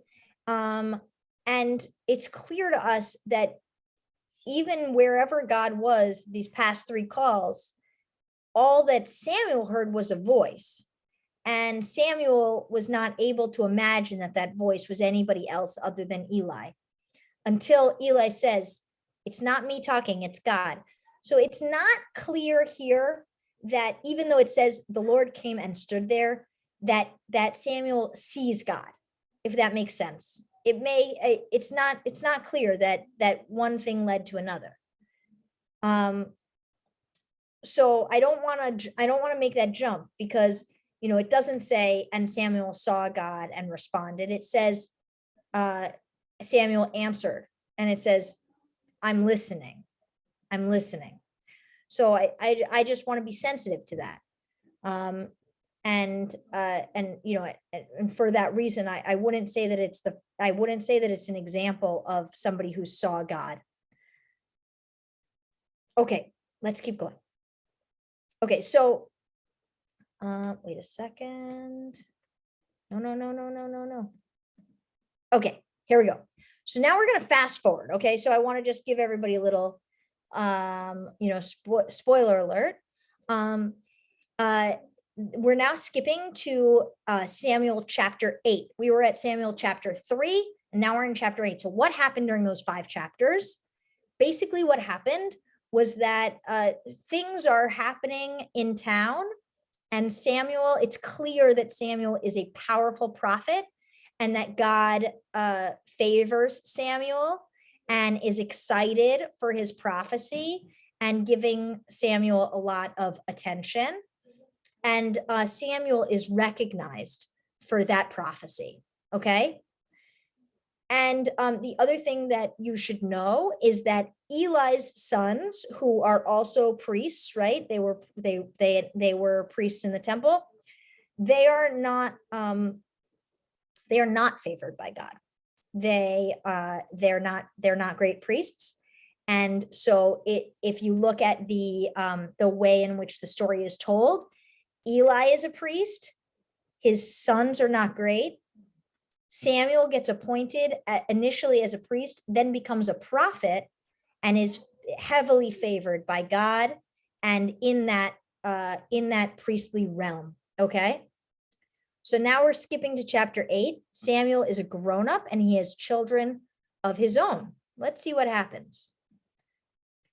And it's clear to us that even wherever God was, these past 3 calls, all that Samuel heard was a voice. And Samuel was not able to imagine that voice was anybody else other than Eli, until Eli says, it's not me talking, it's God. So it's not clear here that even though it says the Lord came and stood there, that Samuel sees God, if that makes sense. It's not clear that one thing led to another. So I don't want to make that jump, because it doesn't say, and Samuel saw God and responded. It says, Samuel answered, and it says, I'm listening. So I just want to be sensitive to that. And for that reason, I wouldn't say that it's an example of somebody who saw God. Okay, let's keep going. Okay, so Wait a second. No. Okay, here we go. So now we're going to fast forward. Okay, so I want to just give everybody a little, spoiler alert. We're now skipping to Samuel chapter 8. We were at Samuel chapter 3, and now we're in chapter 8. So what happened during those 5 chapters? Basically, what happened was that things are happening in town, and Samuel, it's clear that Samuel is a powerful prophet and that God favors Samuel and is excited for his prophecy and giving Samuel a lot of attention. And Samuel is recognized for that prophecy, okay? And the other thing that you should know is that Eli's sons, who are also priests, right? They were priests in the temple. They are not favored by God. They're not great priests. And so if you look at the way in which the story is told, Eli is a priest. His sons are not great. Samuel gets appointed initially as a priest, then becomes a prophet, and is heavily favored by God and in that priestly realm. Okay. So now we're skipping to chapter 8. Samuel is a grown-up and he has children of his own. Let's see what happens.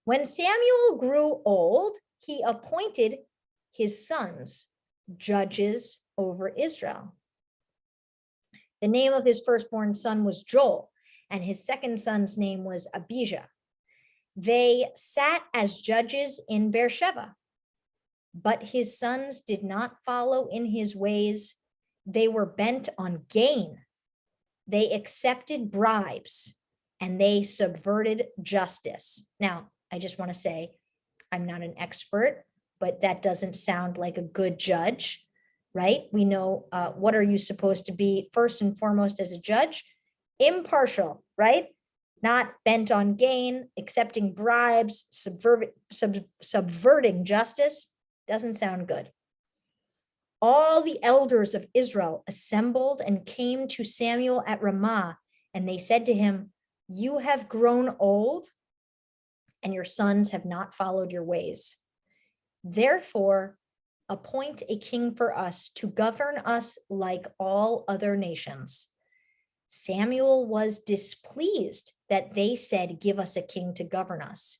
When Samuel grew old, he appointed his sons judges over Israel. The name of his firstborn son was Joel, and his second son's name was Abijah. They sat as judges in Beersheba, but his sons did not follow in his ways. They were bent on gain. They accepted bribes, and they subverted justice. Now, I just want to say, I'm not an expert, but that doesn't sound like a good judge, right? We know what are you supposed to be first and foremost as a judge? Impartial, right? Not bent on gain, accepting bribes, subverting justice. Doesn't sound good. All the elders of Israel assembled and came to Samuel at Ramah, and they said to him, "You have grown old, and your sons have not followed your ways. Therefore, appoint a king for us to govern us like all other nations." Samuel was displeased that they said, "Give us a king to govern us."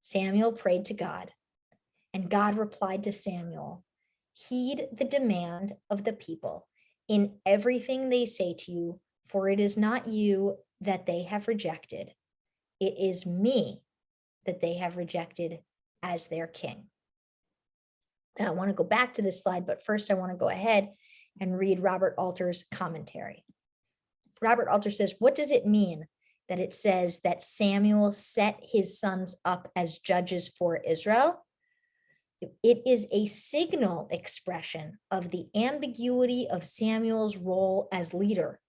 Samuel prayed to God, and God replied to Samuel, "Heed the demand of the people in everything they say to you, for it is not you that they have rejected. It is me that they have rejected as their king." Now, I want to go back to this slide, but first I want to go ahead and read Robert Alter's commentary. Robert Alter says, what does it mean that it says that Samuel set his sons up as judges for Israel? It is a signal expression of the ambiguity of Samuel's role as leader,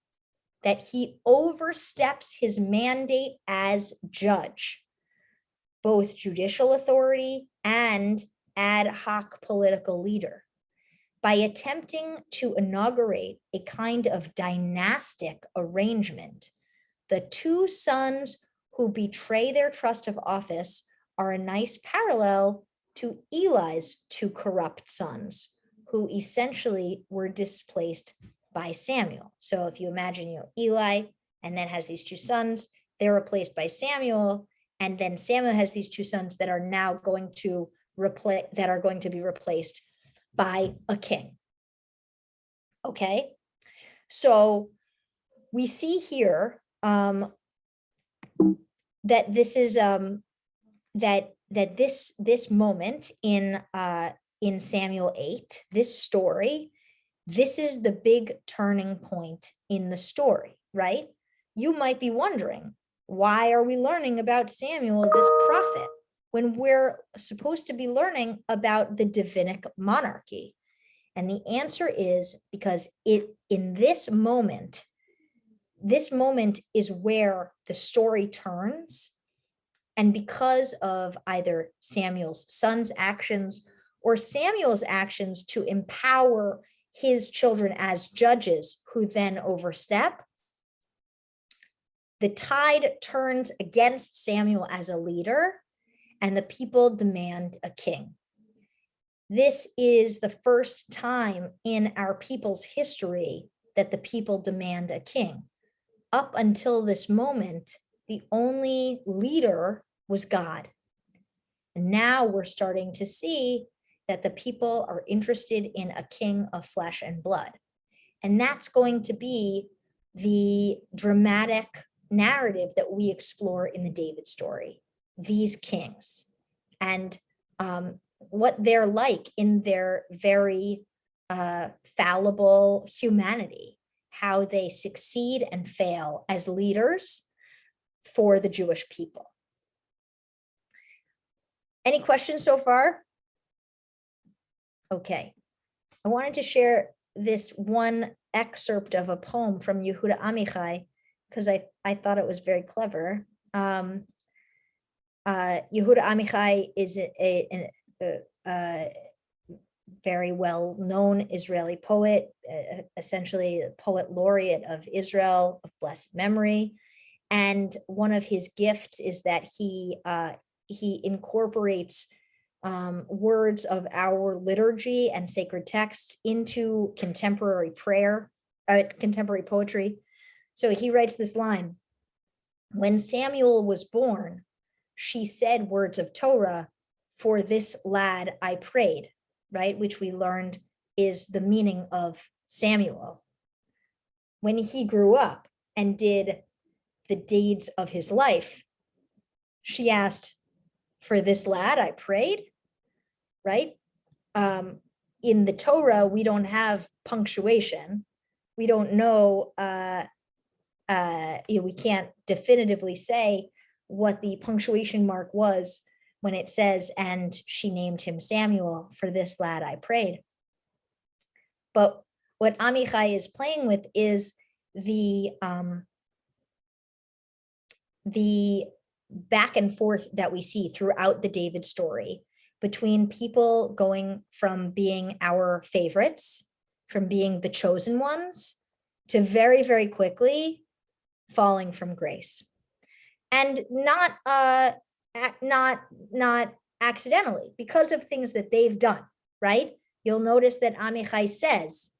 that he oversteps his mandate as judge, both judicial authority and ad hoc political leader, by attempting to inaugurate a kind of dynastic arrangement. The two sons who betray their trust of office are a nice parallel to Eli's two corrupt sons, who essentially were displaced by Samuel. So if you imagine, Eli, and then has these two sons, they're replaced by Samuel, and then Samuel has these two sons that are now going to be replaced by a king. Okay, so we see here that this is that this moment in Samuel 8, this story, this is the big turning point in the story, right? You might be wondering, why are we learning about Samuel, this prophet, when we're supposed to be learning about the Davidic monarchy? And the answer is because in this moment is where the story turns. And because of either Samuel's son's actions or Samuel's actions to empower his children as judges who then overstep, the tide turns against Samuel as a leader, and the people demand a king. This is the first time in our people's history that the people demand a king. Up until this moment, the only leader was God. And now we're starting to see that the people are interested in a king of flesh and blood. And that's going to be the dramatic narrative that we explore in the David story, these kings, and what they're like in their very fallible humanity, how they succeed and fail as leaders for the Jewish people. Any questions so far? Okay, I wanted to share this one excerpt of a poem from Yehuda Amichai because I thought it was very clever. Yehuda Amichai is a very well-known Israeli poet, essentially a poet laureate of Israel of blessed memory. And one of his gifts is that he incorporates words of our liturgy and sacred texts into contemporary prayer, contemporary poetry. So he writes this line: when Samuel was born, she said words of Torah, for this lad I prayed, right? Which we learned is the meaning of Samuel. When he grew up and did the deeds of his life, she asked, for this lad I prayed, right? In the Torah, we don't have punctuation. We don't know, we can't definitively say what the punctuation mark was when it says, and she named him Samuel, for this lad I prayed. But what Amichai is playing with is the back and forth that we see throughout the David story between people going from being our favorites, from being the chosen ones, to very, very quickly falling from grace. And not accidentally, because of things that they've done, right? You'll notice that Amichai says,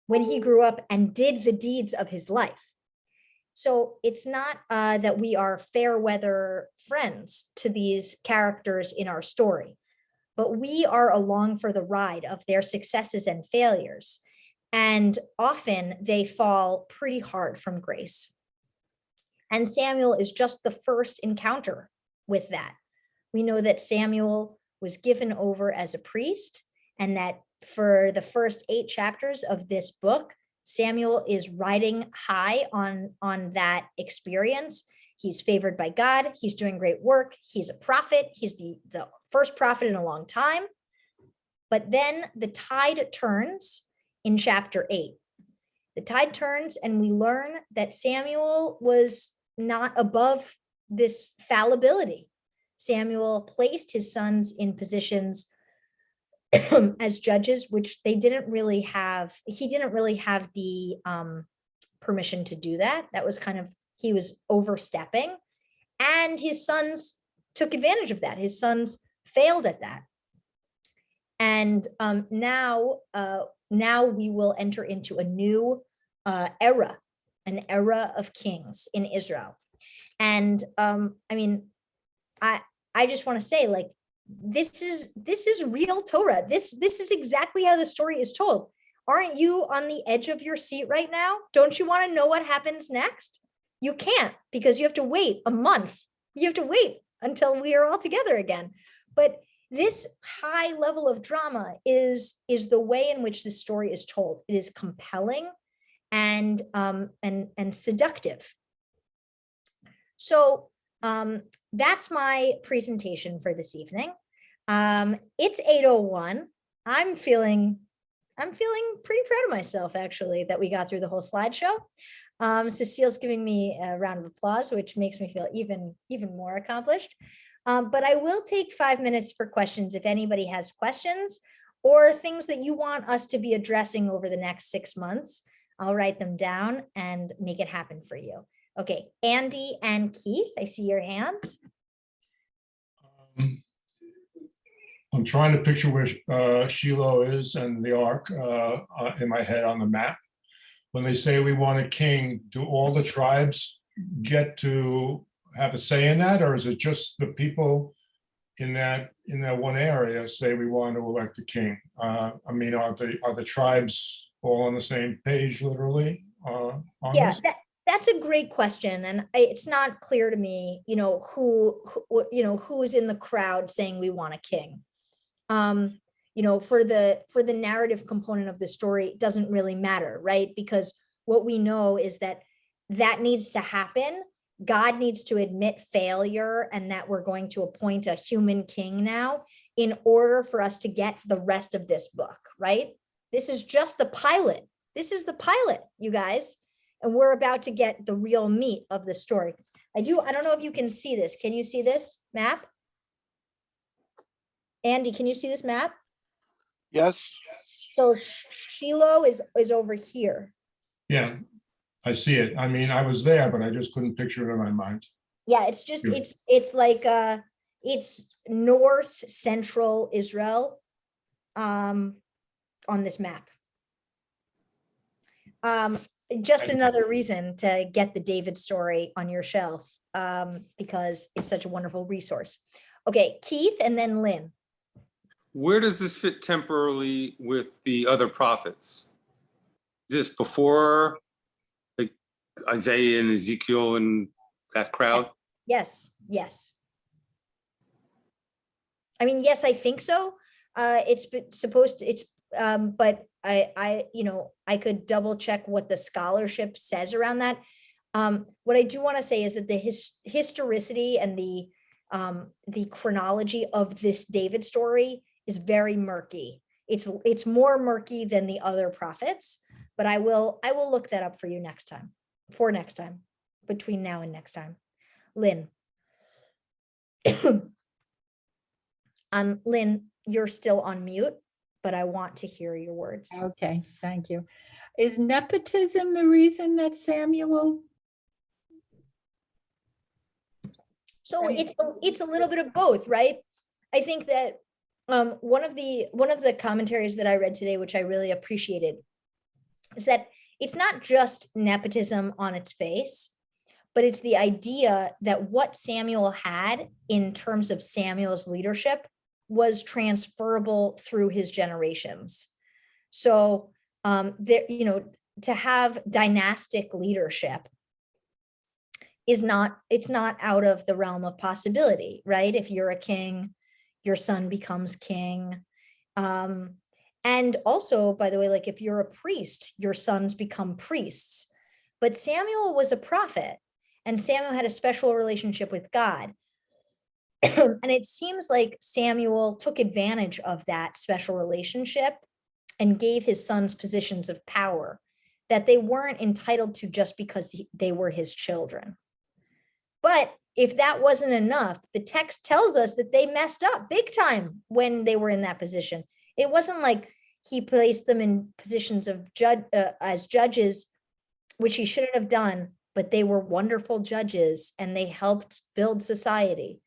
when he grew up and did the deeds of his life. So it's not that we are fair weather friends to these characters in our story, but we are along for the ride of their successes and failures. And often they fall pretty hard from grace. And Samuel is just the first encounter with that. We know that Samuel was given over as a priest, and that for the first 8 chapters of this book, Samuel is riding high on that experience. He's favored by God. He's doing great work. He's a prophet. He's the first prophet in a long time. But then the tide turns in chapter 8. The tide turns and we learn that Samuel was not above this fallibility. Samuel placed his sons in positions as judges, which they didn't really have. He didn't really have the permission to do that. That was kind of, he was overstepping, and his sons took advantage of that. His sons failed at that. And now we will enter into a new era, an era of kings in Israel. And I mean, I just want to say, like, this is real Torah. This is exactly how the story is told. Aren't you on the edge of your seat right now? Don't you want to know what happens next? You can't, because you have to wait a month. You have to wait until we are all together again. But this high level of drama is the way in which the story is told. It is compelling and seductive. So that's my presentation for this evening. It's 8:01. I'm feeling pretty proud of myself, actually, that we got through the whole slideshow. Cecile's giving me a round of applause, which makes me feel even more accomplished. But I will take 5 minutes for questions if anybody has questions or things that you want us to be addressing over the next 6 months. I'll write them down and make it happen for you. Okay, Andy and Keith, I see your hands. I'm trying to picture where Shiloh is and the ark in my head on the map. When they say we want a king, do all the tribes get to have a say in that, or is it just the people in that one area say we want to elect a king? I mean, are the tribes all on the same page, literally? On Yeah, this? that's a great question, and it's not clear to me, who's in the crowd saying we want a king. For the narrative component of the story, it doesn't really matter, right? Because what we know is that needs to happen. God needs to admit failure and that we're going to appoint a human king now in order for us to get the rest of this book, right? This is just the pilot. This is the pilot, you guys. And we're about to get the real meat of the story. I don't know if you can see this. Can you see this map? Andy, can you see this map? Yes, So Shiloh is over here. Yeah, I see it. I mean, I was there, but I just couldn't picture it in my mind. Yeah, it's just, Yeah. it's like, it's north central Israel, on this map. Just another reason to get the David story on your shelf, because it's such a wonderful resource. Okay, Keith and then Lynn. Where does this fit temporally with the other prophets? Is this before like Isaiah and Ezekiel and that crowd? Yes. I mean, yes, I think so. It's supposed to, but I could double check what the scholarship says around that. What I do want to say is that the historicity and the chronology of this David story is very murky. It's more murky than the other prophets, but I will look that up for you next time, between now and next time. Lynn. Lynn, you're still on mute, but I want to hear your words. Okay, thank you. Is nepotism the reason that Samuel? So it's a little bit of both, right? I think that one of the commentaries that I read today, which I really appreciated, is that it's not just nepotism on its face, but it's the idea that what Samuel had in terms of Samuel's leadership was transferable through his generations. So to have dynastic leadership it's not out of the realm of possibility, right? If you're a king, your son becomes king. And also, by the way, like if you're a priest, your sons become priests. But Samuel was a prophet, and Samuel had a special relationship with God. And it seems like Samuel took advantage of that special relationship and gave his sons positions of power that they weren't entitled to just because they were his children. But if that wasn't enough, the text tells us that they messed up big time when they were in that position. It wasn't like he placed them in positions of as judges, which he shouldn't have done, but they were wonderful judges and they helped build society.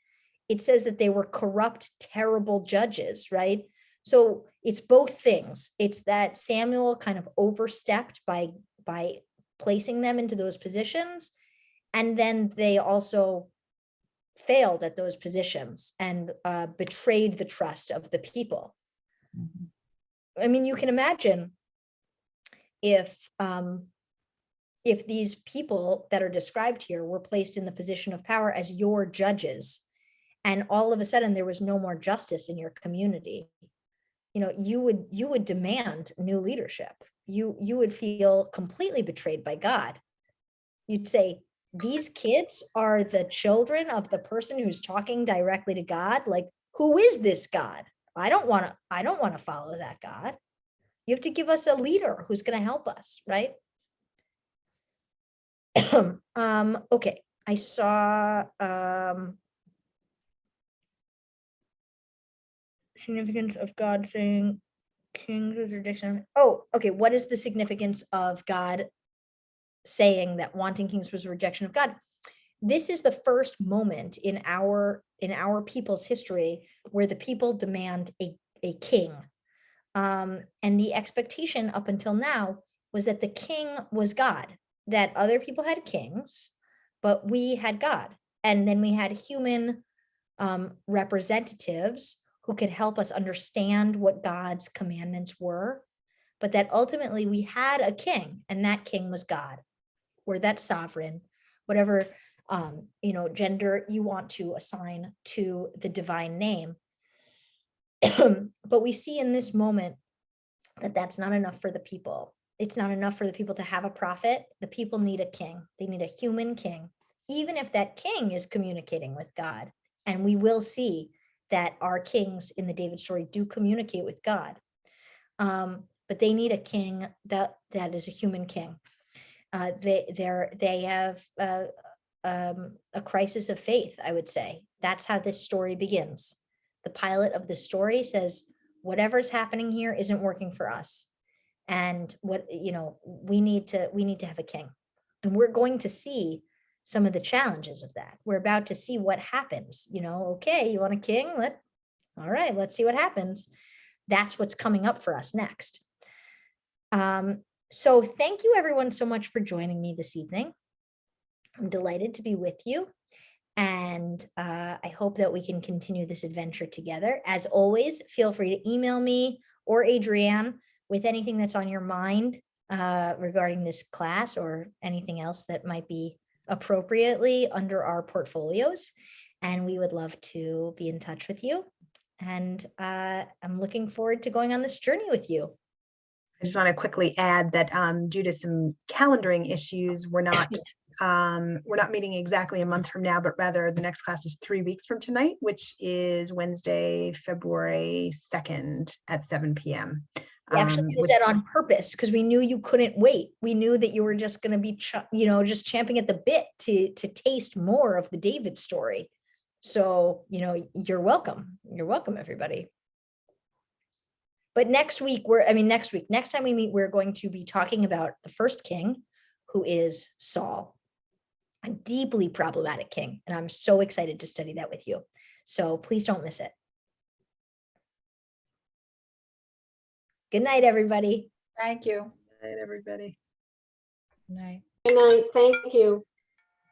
It says that they were corrupt, terrible judges, right? So it's both things. It's that Samuel kind of overstepped by placing them into those positions. And then they also failed at those positions and betrayed the trust of the people. Mm-hmm. I mean, you can imagine if these people that are described here were placed in the position of power as your judges, and all of a sudden there was no more justice in your community, you would demand new leadership. You would feel completely betrayed by God. You'd say, these kids are the children of the person who's talking directly to God. Like, who is this God? I don't want to follow that God. You have to give us a leader who's going to help us, right? Okay, I saw significance of God saying kings was rejection? Oh, okay. What is the significance of God saying that wanting kings was a rejection of God? This is the first moment in our people's history where the people demand a king. And the expectation up until now was that the king was God, that other people had kings, but we had God. And then we had human representatives who could help us understand what God's commandments were, but that ultimately we had a king, and that king was God, or that sovereign, whatever gender you want to assign to the divine name. But we see in this moment that that's not enough for the people. It's not enough for the people to have a prophet. The people need a king. They need a human king, even if that king is communicating with God. And we will see that our kings in the David story do communicate with God. But they need a king that is a human king. They have a crisis of faith, I would say. That's how this story begins. The pilot of the story says, whatever's happening here isn't working for us. And we need to have a king. And we're going to see some of the challenges of that. We're about to see what happens. Okay, you want a king? All right, let's see what happens. That's what's coming up for us next. So thank you everyone so much for joining me this evening. I'm delighted to be with you. And I hope that we can continue this adventure together. As always, feel free to email me or Adrienne with anything that's on your mind regarding this class or anything else that might be appropriately under our portfolios. And we would love to be in touch with you. And I'm looking forward to going on this journey with you. I just want to quickly add that due to some calendaring issues, we're not meeting exactly a month from now, but rather the next class is 3 weeks from tonight, which is Wednesday, February 2nd at 7 p.m. We actually did that on purpose because we knew you couldn't wait. We knew that you were just going to be, just champing at the bit to taste more of the David story. So, you're welcome. You're welcome, everybody. But next time we meet, we're going to be talking about the first king, who is Saul, a deeply problematic king. And I'm so excited to study that with you. So please don't miss it. Good night, everybody. Thank you. Good night, everybody. Good night. Good night. Thank you.